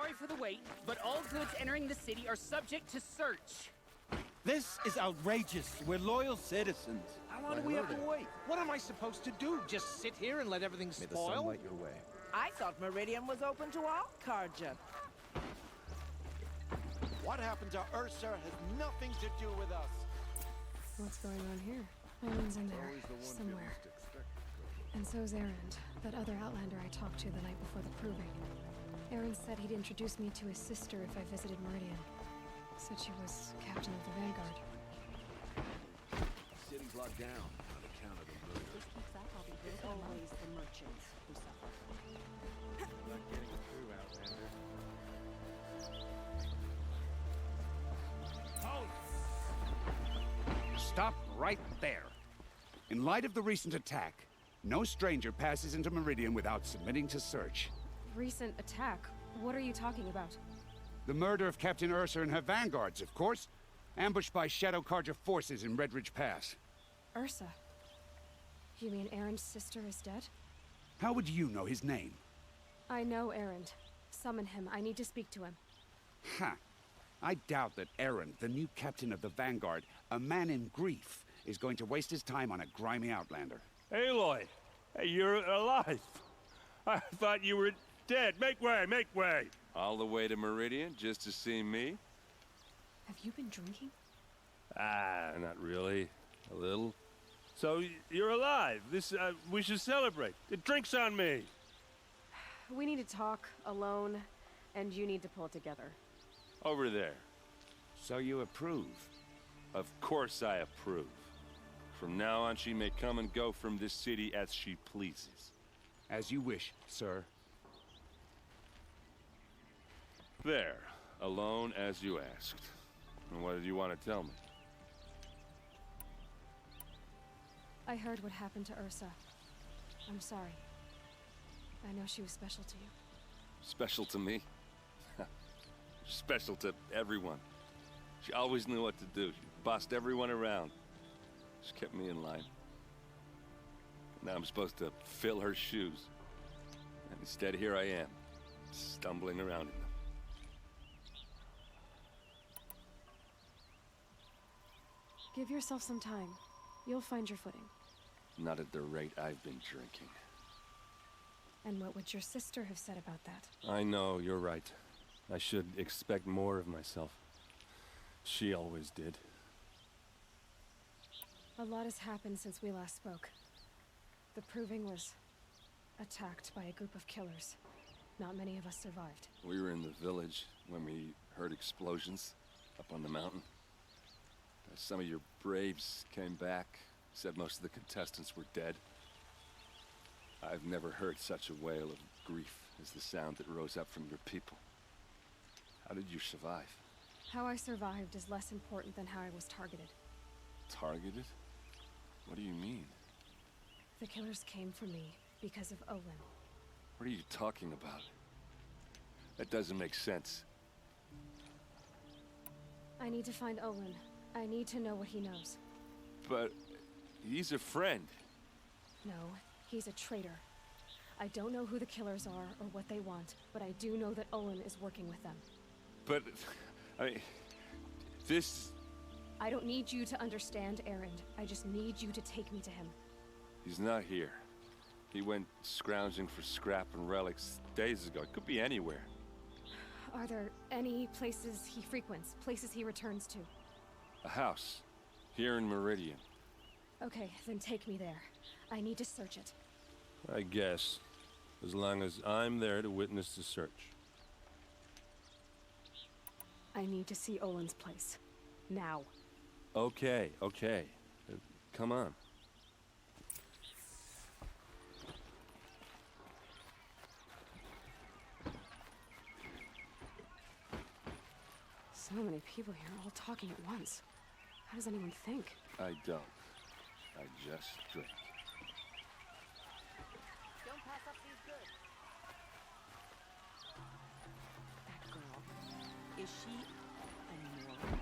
sorry for the wait, but all goods entering the city are subject to search. This is outrageous. We're loyal citizens. How long do we have to wait? What am I supposed to do? Just sit here and let everything spoil? May the sun light your way. I thought Meridian was open to all Carja. What happened to Ursa has nothing to do with us. What's going on here? Olin's in there, somewhere. And so's Erend, that other Outlander I talked to the night before the proving. Erend said he'd introduce me to his sister if I visited Meridian. Said she was captain of the Vanguard. The city's locked down on account of the murder. It's always the merchants who suffer. Not getting through, Outlander. Stop right there. In light of the recent attack, no stranger passes into Meridian without submitting to search. Recent attack? What are you talking about? The murder of Captain Ursa and her vanguards, of course. Ambushed by Shadow Carja forces in Redridge Pass. Ursa? You mean Erend's sister is dead? How would you know his name? I know Erend. Summon him. I need to speak to him. Ha! I doubt that Erend, the new captain of the Vanguard, a man in grief, is going to waste his time on a grimy outlander. Aloy! Hey, you're alive! I thought you were dead. Make way, make way! All the way to Meridian just to see me? Have you been drinking? Ah, not really. A little. So, you're alive. We should celebrate. The drink's on me! We need to talk, alone, and you need to pull it together. Over there. So you approve? Of course I approve. From now on, she may come and go from this city as she pleases. As you wish, sir. There. Alone as you asked. And what did you want to tell me? I heard what happened to Ursa. I'm sorry. I know she was special to you. Special to me? Special to everyone. She always knew what to do. She bossed everyone around. She kept me in line. Now I'm supposed to fill her shoes. And instead, here I am, stumbling around in them. Give yourself some time. You'll find your footing. Not at the rate I've been drinking. And what would your sister have said about that? I know, you're right. I should expect more of myself. She always did. A lot has happened since we last spoke. The Proving was attacked by a group of killers. Not many of us survived. We were in the village when we heard explosions up on the mountain. Some of your braves came back, said most of the contestants were dead. I've never heard such a wail of grief as the sound that rose up from your people. How did you survive? How I survived is less important than how I was targeted. Targeted? What do you mean? The killers came for me because of Olin. What are you talking about? That doesn't make sense. I need to find Olin. I need to know what he knows. But he's a friend. No, he's a traitor. I don't know who the killers are or what they want, but I do know that Olin is working with them. But, I mean, this... I don't need you to understand, Erend. I just need you to take me to him. He's not here. He went scrounging for scrap and relics days ago. It could be anywhere. Are there any places he frequents, places he returns to? A house. Here in Meridian. Okay, then take me there. I need to search it. I guess. As long as I'm there to witness the search. I need to see Olin's place. Now. Okay, okay. Come on. So many people here, all talking at once. How does anyone think? I don't. I just drink. Don't pass up these goods. That girl, is she a moron?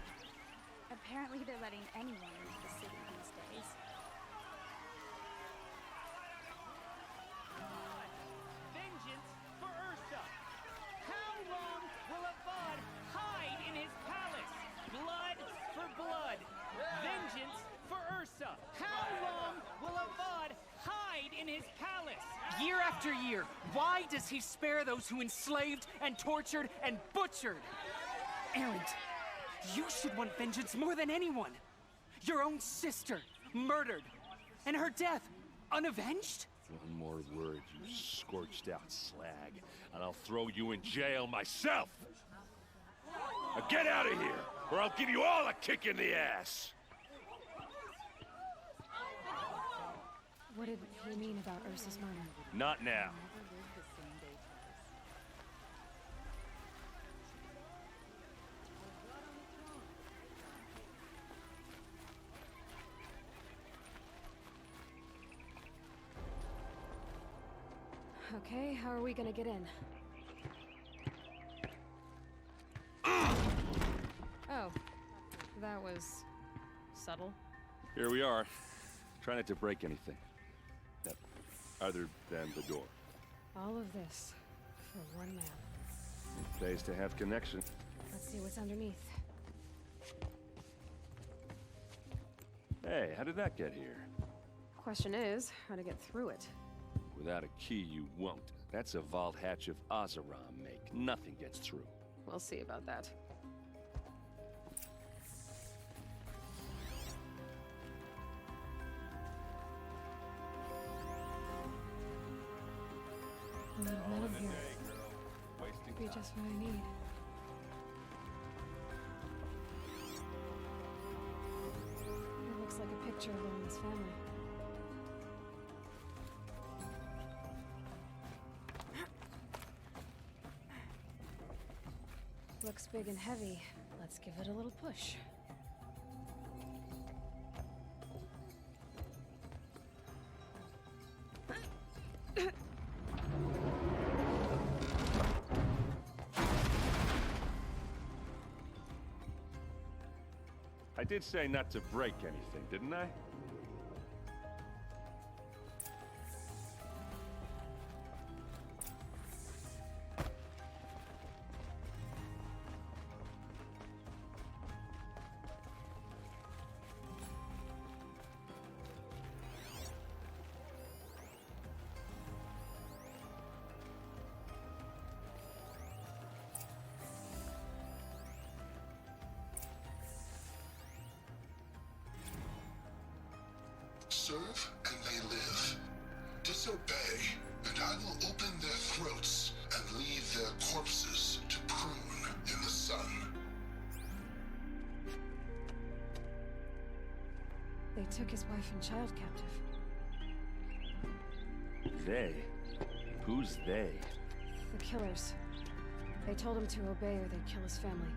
Apparently they're letting anyone into the city these days. Vengeance for Ursa! How long palace! Year after year, why does he spare those who enslaved and tortured and butchered? Erend, you should want vengeance more than anyone. Your own sister, murdered, and her death, unavenged? One more word, you scorched-out slag, and I'll throw you in jail myself! Now get out of here, or I'll give you all a kick in the ass! What did he mean about Ursa's murder? Not now. Okay, how are we gonna get in? Oh, that was subtle. Here we are. Try not to break anything. Yep. Other than the door. All of this for one man. It pays to have connection. Let's see what's underneath. Hey, how did that get here? Question is, how to get through it. Without a key, you won't. That's a vault hatch of Oseram make. Nothing gets through. We'll see about that. A little metal here. Be just what I need. It looks like a picture of Olin's family. Looks big and heavy. Let's give it a little push. I did say not to break anything, didn't I? Serve and they live. Disobey, and I will open their throats and leave their corpses to prune in the sun. They took his wife and child captive. They? Who's they? The killers. They told him to obey or they'd kill his family.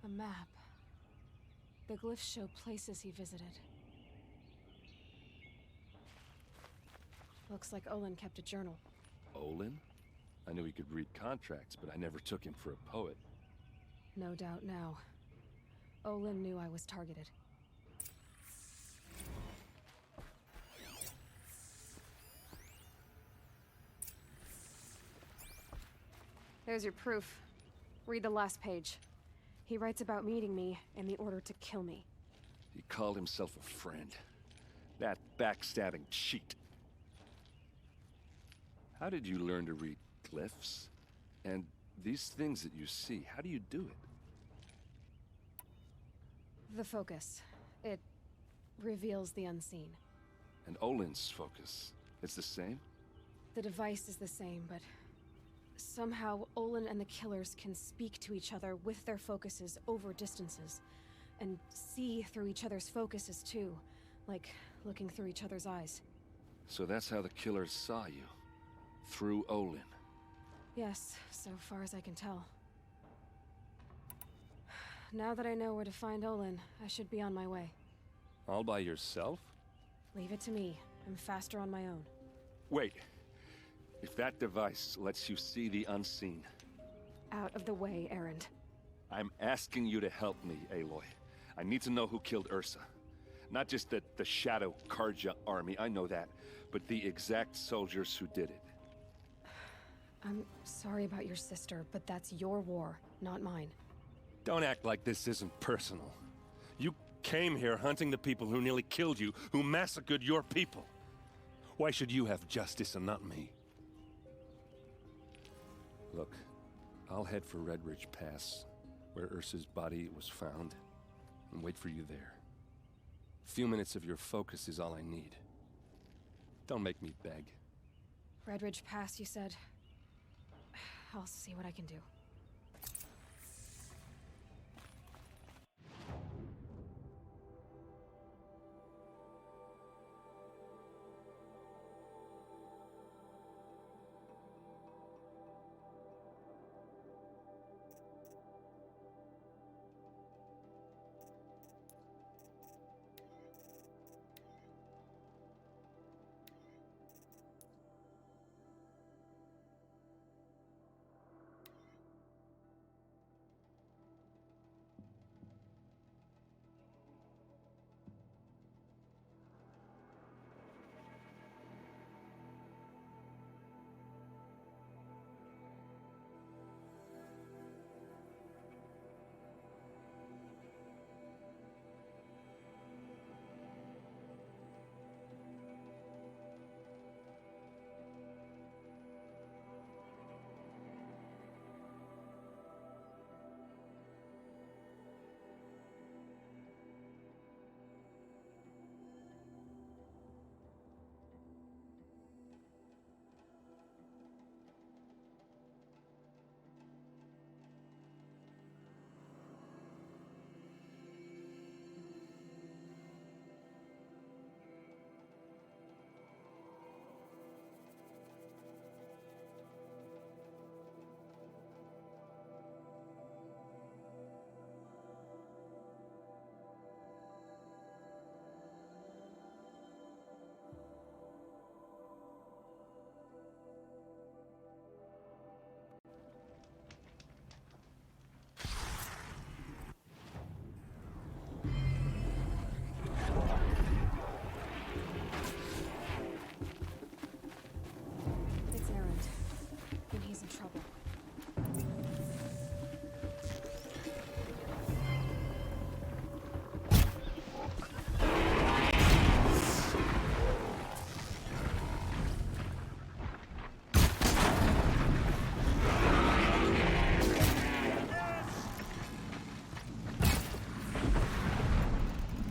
A map. The glyphs show places he visited. Looks like Olin kept a journal. Olin? I knew he could read contracts, but I never took him for a poet. No doubt now. Olin knew I was targeted. There's your proof. Read the last page. He writes about meeting me and the order to kill me. He called himself a friend. That backstabbing cheat. How did you learn to read glyphs? And these things that you see, how do you do it? The focus. It reveals the unseen. And Olin's focus, it's the same? The device is the same, but somehow Olin and the killers can speak to each other with their focuses over distances. And see through each other's focuses too, like looking through each other's eyes. So that's how the killers saw you? Through Olin? Yes, so far as I can tell. Now that I know where to find Olin, I should be on my way. All by yourself? Leave it to me. I'm faster on my own. Wait. If that device lets you see the unseen... Out of the way, Erend. I'm asking you to help me, Aloy. I need to know who killed Ursa. Not just the Shadow Karja army, I know that, but the exact soldiers who did it. I'm sorry about your sister, but that's your war, not mine. Don't act like this isn't personal. You came here hunting the people who nearly killed you, who massacred your people. Why should you have justice and not me? Look, I'll head for Red Ridge Pass, where Ursa's body was found, and wait for you there. A few minutes of your focus is all I need. Don't make me beg. Red Ridge Pass, you said? I'll see what I can do. It's Erend, and he's in trouble.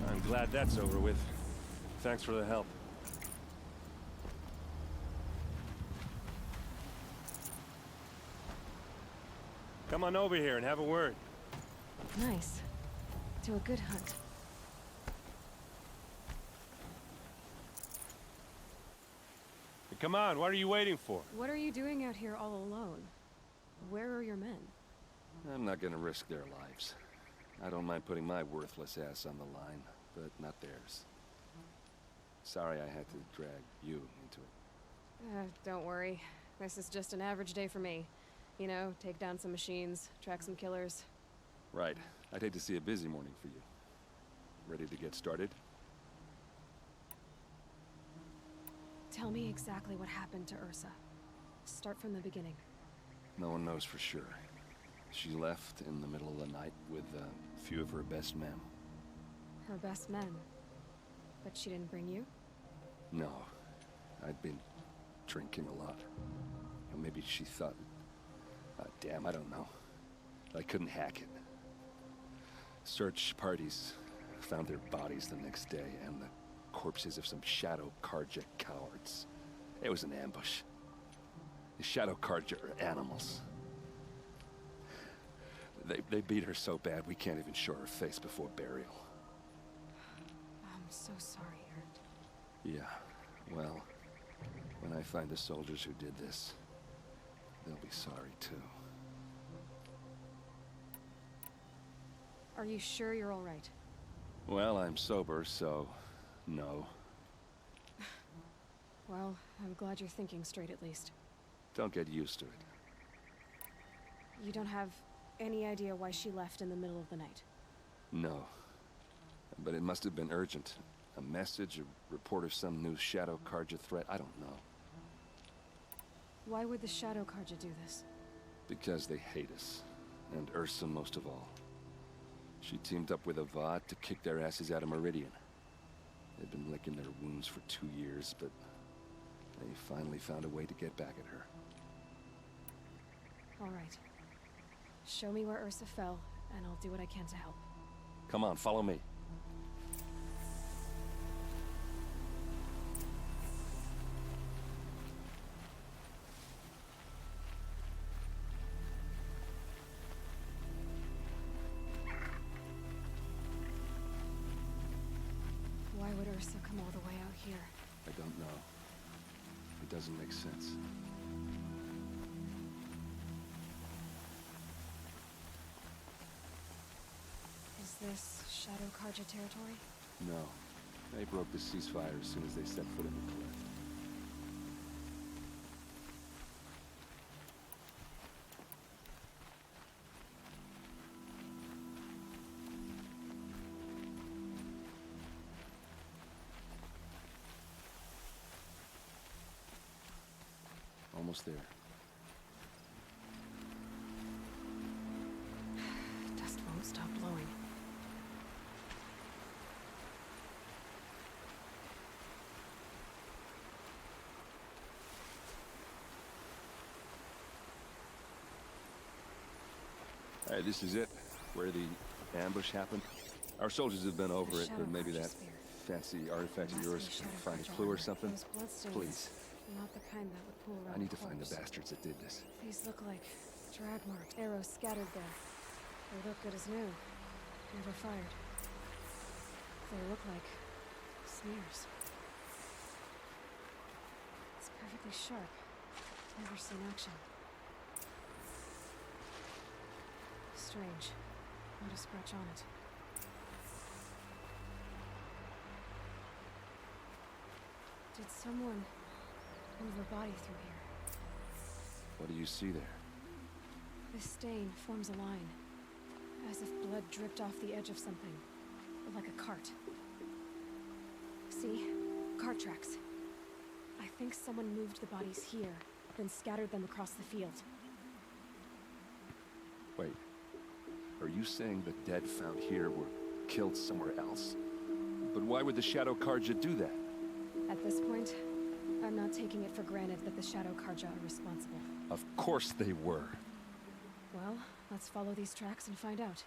I'm glad that's over with. Thanks for the help. Come on over here and have a word. Nice. Do a good hunt. Come on, what are you waiting for? What are you doing out here all alone? Where are your men? I'm not gonna risk their lives. I don't mind putting my worthless ass on the line, but not theirs. Sorry I had to drag you into it. Don't worry. This is just an average day for me. You know, take down some machines, track some killers. Right. I'd hate to see a busy morning for you. Ready to get started? Tell me exactly what happened to Ursa. Start from the beginning. No one knows for sure. She left in the middle of the night with a few of her best men. Her best men? But she didn't bring you? No. I'd been drinking a lot. Or maybe she thought... damn, I don't know. I couldn't hack it. Search parties found their bodies the next day, and the corpses of some Shadow Karja cowards. It was an ambush. The Shadow Karja are animals. They beat her so bad we can't even show her face before burial. I'm so sorry, Erend. Yeah, well, when I find the soldiers who did this, they'll be sorry too. Are you sure you're all right? Well, I'm sober, so no. Well, I'm glad you're thinking straight at least. Don't get used to it. You don't have any idea why she left in the middle of the night? No. But it must have been urgent. A message, a report of some new Shadow Karja threat, I don't know. Why would the Shadow Karja do this? Because they hate us. And Ursa most of all. She teamed up with Avad to kick their asses out of Meridian. They've been licking their wounds for 2 years, but they finally found a way to get back at her. All right. Show me where Ursa fell, and I'll do what I can to help. Come on, follow me. Why would Ursa come all the way out here? I don't know. It doesn't make sense. Is this Shadow Karja territory? No. They broke the ceasefire as soon as they set foot in the cliff. Almost there. Dust won't stop blowing. Alright, this is it. Where the ambush happened. Our soldiers have been over it, but maybe that fancy artifact of yours can find a clue or something. Please. Not the kind that would pull around. I need to find the bastards that did this. These look like drag marks, arrows scattered there. They look good as new. Never fired. They look like smears. It's perfectly sharp. Never seen action. Strange. Not a scratch on it. Did someone move a body through here? What do you see there? This stain forms a line, as if blood dripped off the edge of something, like a cart. See? Cart tracks. I think someone moved the bodies here, then scattered them across the field. Wait. Are you saying the dead found here were killed somewhere else? But why would the Shadow Karja do that? At this point, I'm not taking it for granted that the Shadow Karja are responsible. Of course they were. Well, let's follow these tracks and find out.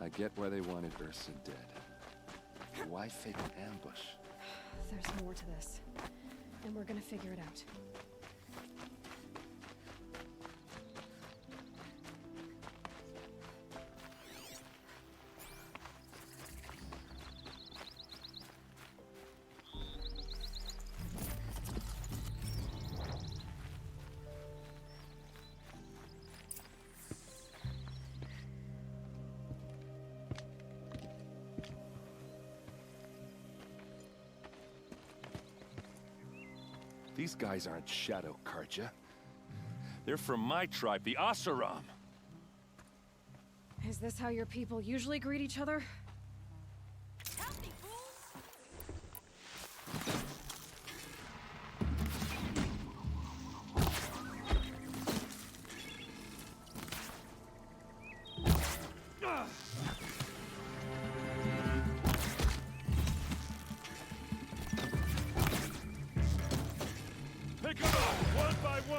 I get why they wanted Ersa dead. Why fake an ambush? There's more to this, and we're gonna figure it out. These guys aren't Shadow Karja. They're from my tribe, the Asaram. Is this how your people usually greet each other? Pick them up, one by one!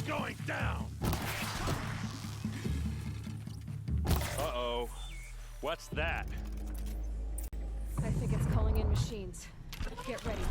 going down! Uh-oh. What's that? I think it's calling in machines. Get ready.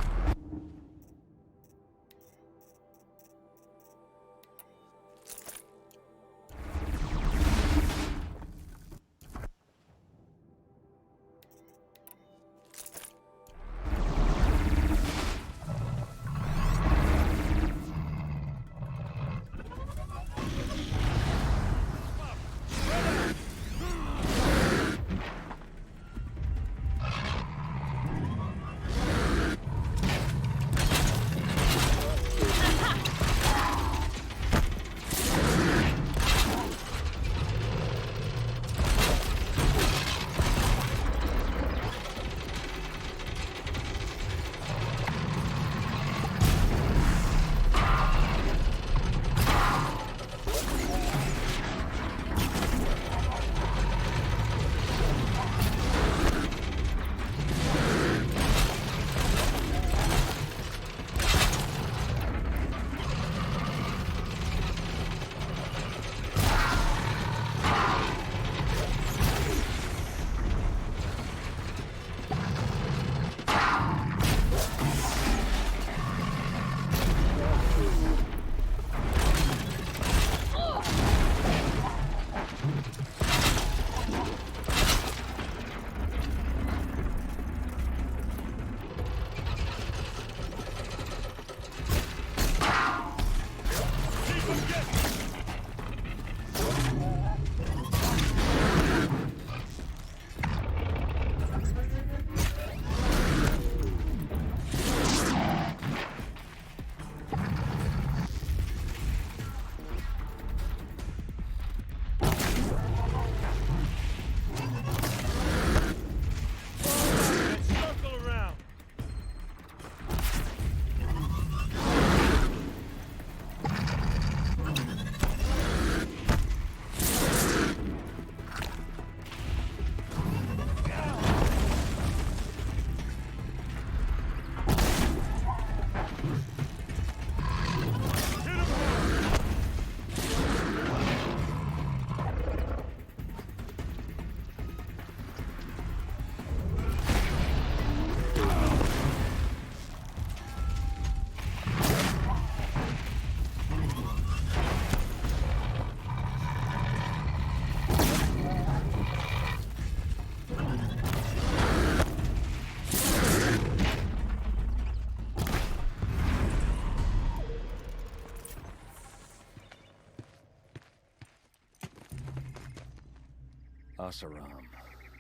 Asaram,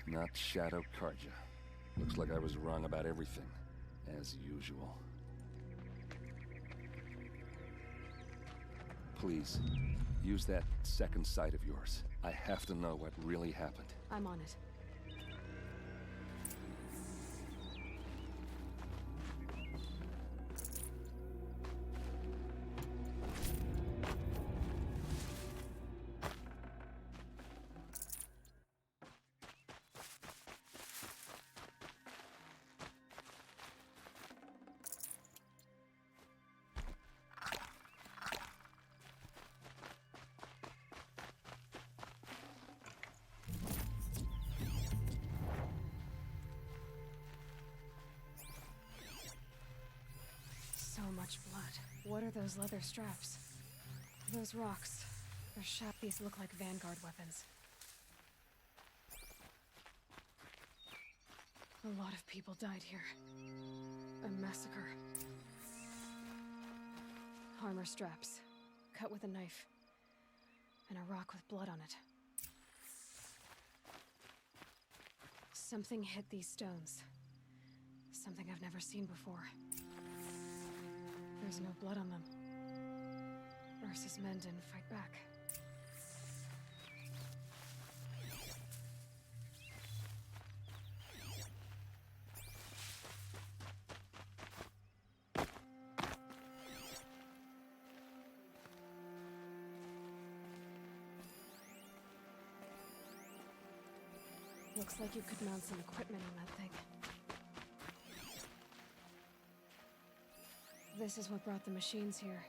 not Shadow Karja. Looks like I was wrong about everything, as usual. Please, use that second sight of yours. I have to know what really happened. I'm on it. So much blood. What are those leather straps? Those rocks. They're sharp. These look like Vanguard weapons. A lot of people died here. A massacre. Armor straps. Cut with a knife. And a rock with blood on it. Something hit these stones. Something I've never seen before. There's no blood on them. Ursa's men didn't fight back. Looks like you could mount some equipment on that thing. This is what brought the machines here.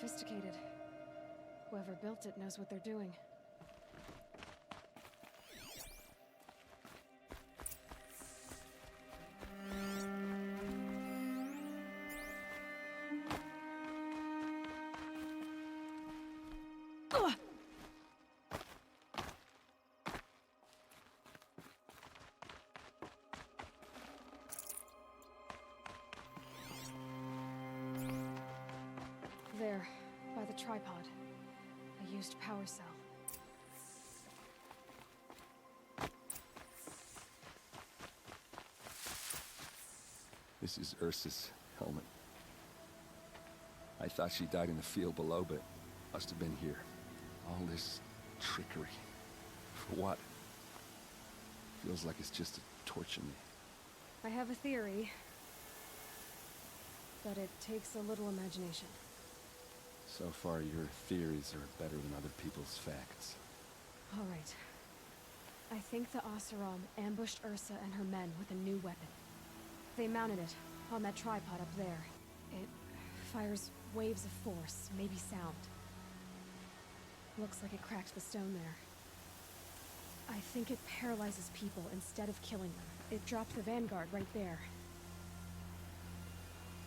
sophisticated. Whoever built it knows what they're doing. There, by the tripod. A used power cell. This is Ursa's helmet. I thought she died in the field below, but must have been here. All this trickery. For what? Feels like it's just to torture me. I have a theory, but it takes a little imagination. So far, your theories are better than other people's facts. All right. I think the Oseram ambushed Ursa and her men with a new weapon. They mounted it on that tripod up there. It fires waves of force, maybe sound. Looks like it cracked the stone there. I think it paralyzes people instead of killing them. It dropped the Vanguard right there.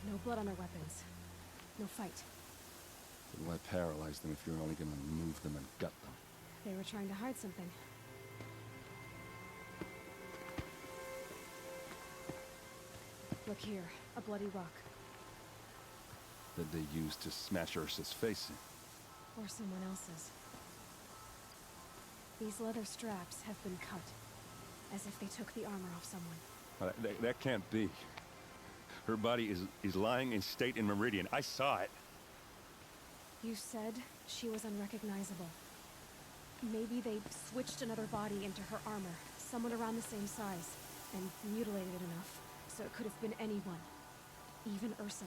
No blood on their weapons. No fight. But why paralyze them if you're only gonna move them and gut them? They were trying to hide something. Look here, a bloody rock. That they used to smash Ursa's face in. Or someone else's. These leather straps have been cut, as if they took the armor off someone. That can't be. Her body is lying in state in Meridian. I saw it. You said she was unrecognizable. Maybe they switched another body into her armor, someone around the same size, and mutilated it enough, so it could have been anyone. Even Ursa.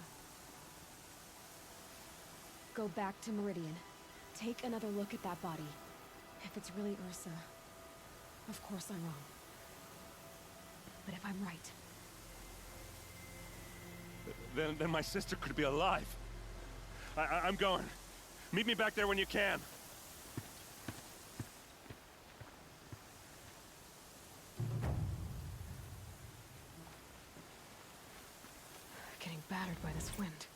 Go back to Meridian. Take another look at that body. If it's really Ursa, of course I'm wrong. But if I'm right... Then my sister could be alive. I'm going. Meet me back there when you can. Getting battered by this wind.